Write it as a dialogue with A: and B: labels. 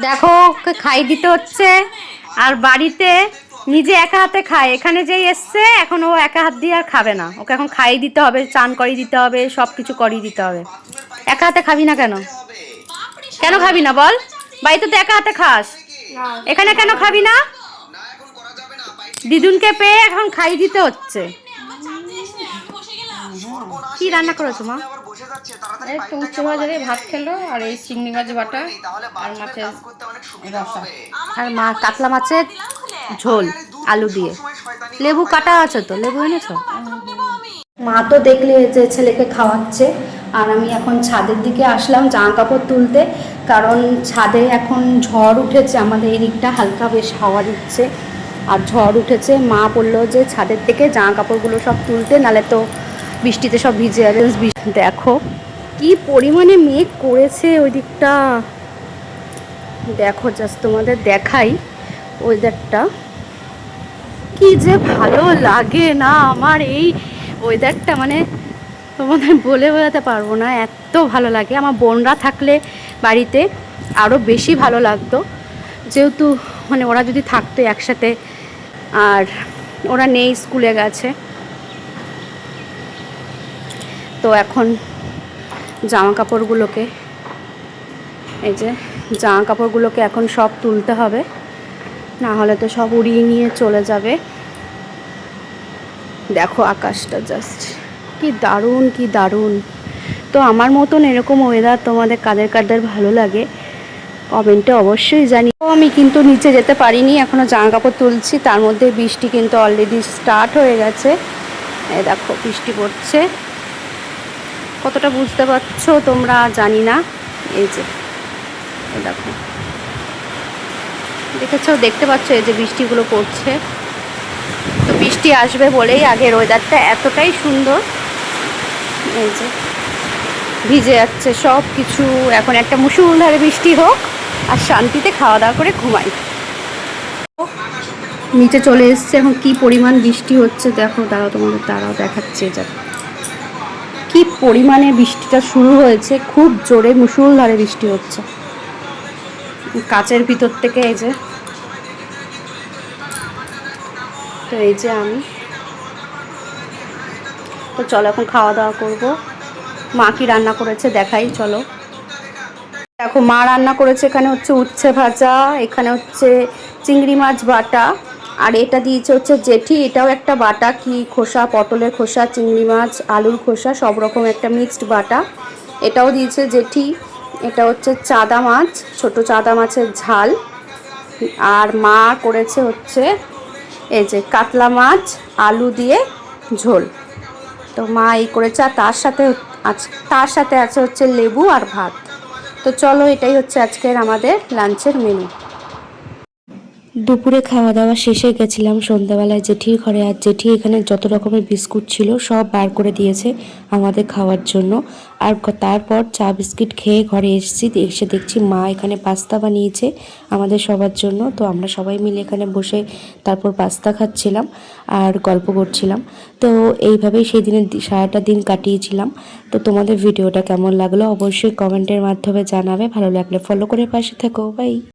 A: দেখো ওকে খাই দিতে হচ্ছে। আর বাড়িতে নিজে একা হাতে খায়, এখানে যেই এসছে এখন ও একা হাত দিয়ে আর খাবে না, ওকে এখন খাইয়ে দিতে হবে, চান করিয়ে দিতে হবে, সব কিছু করিয়ে দিতে হবে। একা হাতে খাবি না কেন? কেন খাবি না বল? বাড়িতে তো একা হাতে খাস, এখানে কেন খাবি না? দিদুনকে পেয়ে এখন খাইয়ে দিতে হচ্ছে। কি রান্না করেছো মা?
B: এই তো উচ্ছে ভাজা দিয়ে ভাত খেলো, আর এই চিংড়ি মাছ বাটা আর মাছের রসা।
A: আর মা কাতলা মাছের ঝোল আলু দিয়ে। লেবু কাটা আছে তো, লেবু এনেছো? মা তো দেখলে যে ছেলেকে খাওয়াচ্ছে, আর আমি এখন ছাদের দিকে আসলাম জামা কাপড় তুলতে, কারণ ছাদে এখন ঝড় উঠেছে, আমাদের এই দিকটা হালকা বেশ হাওয়া দিচ্ছে আর ঝড় উঠেছে। মা বললো যে ছাদের থেকে জামা কাপড়গুলো সব তুলতে, নালে তো বৃষ্টিতে সব ভিজে যাবে। দেখো কি পরিমাণে মেঘ করেছে ওই দিকটা, দেখো জাস্ট তোমাদের দেখাই ওয়েদারটা, কি যে ভালো লাগে না আমার এই ওয়েদারটা, মানে তোমাদের বলে বোঝাতে পারবো না, এত ভালো লাগে। আমার বোনরা থাকলে বাড়িতে আরও বেশি ভালো লাগতো, যেহেতু মানে ওরা যদি থাকতো একসাথে, আর ওরা নেই, স্কুলে গেছে। তো এখন জামা কাপড়গুলোকে, এই যে জামা কাপড়গুলোকে এখন সব তুলতে হবে, না হলে তো সব উড়িয়ে নিয়ে চলে যাবে। দেখো আকাশটা জাস্ট কি দারুণ, কি দারুণ। তো আমার মতন এরকম ওয়েদার তোমাদের কাদের কাদের ভালো লাগে কমেন্টে অবশ্যই জানি। তো আমি কিন্তু নিচে যেতে পারিনি, এখনও জামা কাপড় তুলছি, তার মধ্যে বৃষ্টি কিন্তু অলরেডি স্টার্ট হয়ে গেছে। এই দেখো বৃষ্টি পড়ছে, কতটা বুঝতে পারছো তোমরা জানি না। এই যে দেখো, দেখেছো, দেখতে পাচ্ছ এই যে বৃষ্টিগুলো পড়ছে। তো বৃষ্টি আসবে বলেই আগের ওয়েদারটা এতটাই সুন্দর। এই যে ভিজে যাচ্ছে সব কিছু, এখন একটা মুষলধারে বৃষ্টি হোক আর শান্তিতে খাওয়া দাওয়া করে ঘুমাই। নিচে চলে এসছে, এখন কি পরিমাণ বৃষ্টি হচ্ছে দেখো, তোমাদের তারাও দেখাচ্ছে, যা কি পরিমাণে বৃষ্টিটা শুরু হয়েছে, খুব জোরে মুষলধারে বৃষ্টি হচ্ছে। কাচের ভিতর থেকে এই যে, তো এই যে আমি, তো চলো এখন খাওয়া দাওয়া করবো। মা কি রান্না করেছে দেখাই, চলো। দেখো মা রান্না করেছে, এখানে হচ্ছে উচ্ছে ভাজা, এখানে হচ্ছে চিংড়ি মাছ বাটা, আর এটা দিয়েছে হচ্ছে জেঠি, এটাও একটা বাটা, কি খোসা, পটলের খোসা, চিংড়ি মাছ, আলুর খোসা, সব রকম একটা মিক্সড বাটা, এটাও দিয়েছে জেঠি। এটা হচ্ছে চাদা মাছ, ছোট চাদা মাছের ঝাল। আর মা করেছে হচ্ছে এই যে কাতলা মাছ আলু দিয়ে ঝোল। তো মা এই করেছে, আর তার সাথে আছে হচ্ছে লেবু আর ভাত। তো চলো, এটাই হচ্ছে আজকের আমাদের লাঞ্চের মেনু। দুপুরে খাওয়া দাওয়া শেষে গেছিলাম সন্ধ্যাবেলায় জেঠির ঘরে, আর জেঠি এখানে যত রকমের বিস্কুট ছিল সব বার করে দিয়েছে আমাদের খাওয়ার জন্য। আর তারপর চা বিস্কিট খেয়ে ঘরে এসেছি, এসে দেখছি মা এখানে পাস্তা বানিয়েছে আমাদের সবার জন্য। তো আমরা সবাই মিলে এখানে বসে তারপর পাস্তা খাচ্ছিলাম আর গল্প করছিলাম। তো এইভাবেই সেই দিনের সারাটা দিন কাটিয়েছিলাম। তো তোমাদের ভিডিওটা কেমন লাগলো অবশ্যই কমেন্টের মাধ্যমে জানাবে, ভালো লাগলে ফলো করে পাশে থেকো, বাই।